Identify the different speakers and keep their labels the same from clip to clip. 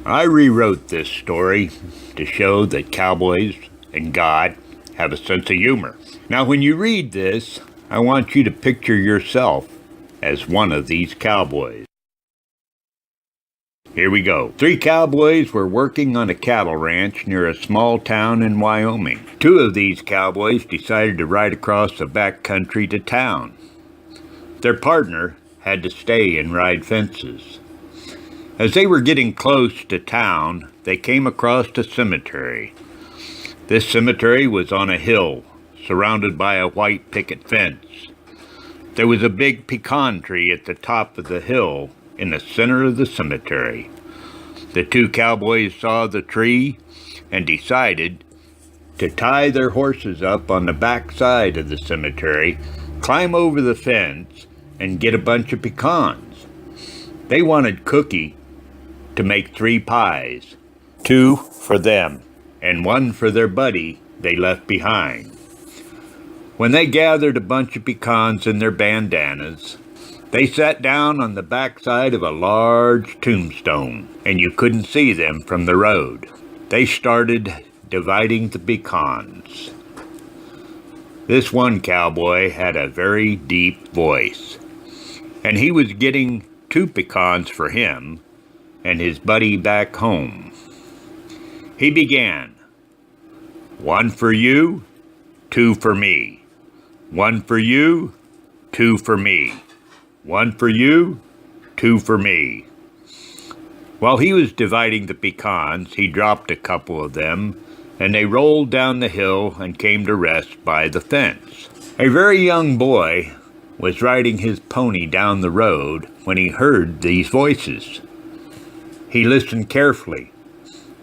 Speaker 1: I rewrote this story to show that cowboys and God have a sense of humor. Now, when you read this, I want you to picture yourself as one of these cowboys. Here we go. 3 cowboys were working on a cattle ranch near a small town in Wyoming. 2 of these cowboys decided to ride across the back country to town. Their partner had to stay and ride fences. As they were getting close to town, they came across a cemetery. This cemetery was on a hill, surrounded by a white picket fence. There was a big pecan tree at the top of the hill in the center of the cemetery. The 2 cowboys saw the tree and decided to tie their horses up on the back side of the cemetery, climb over the fence, and get a bunch of pecans. They wanted Cookie to make 3 pies, 2 for them and 1 for their buddy they left behind. When they gathered a bunch of pecans in their bandanas, they sat down on the backside of a large tombstone, and you couldn't see them from the road. They started dividing the pecans. This one cowboy had a very deep voice, and he was getting 2 pecans for him and his buddy back home. He began, 1 for you, 2 for me. 1 for you, 2 for me. 1 for you, 2 for me. While he was dividing the pecans, he dropped a couple of them, and they rolled down the hill and came to rest by the fence. A very young boy was riding his pony down the road when he heard these voices. He listened carefully,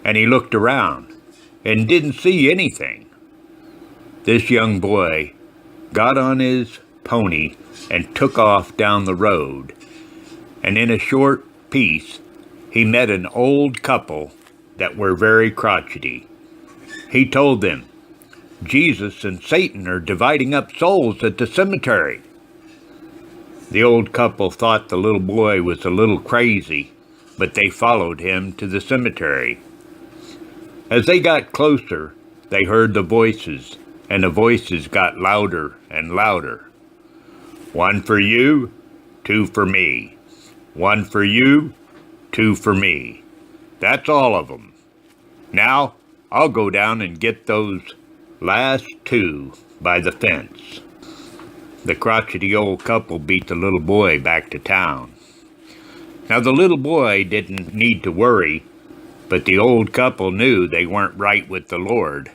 Speaker 1: and he looked around and didn't see anything. This young boy got on his pony and took off down the road, and in a short piece he met an old couple that were very crotchety. He told them, Jesus and Satan are dividing up souls at the cemetery. The old couple thought the little boy was a little crazy, but they followed him to the cemetery. As they got closer, they heard the voices, and the voices got louder and louder. 1 for you, 2 for me. 1 for you, 2 for me. That's all of them. Now, I'll go down and get those last 2 by the fence. The crotchety old couple beat the little boy back to town. Now, the little boy didn't need to worry, but the old couple knew they weren't right with the Lord,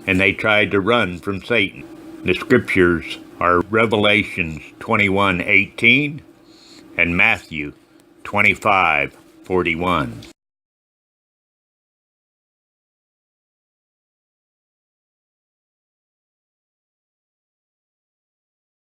Speaker 1: and they tried to run from Satan. The scriptures are Revelations 21:18 and Matthew 25:41.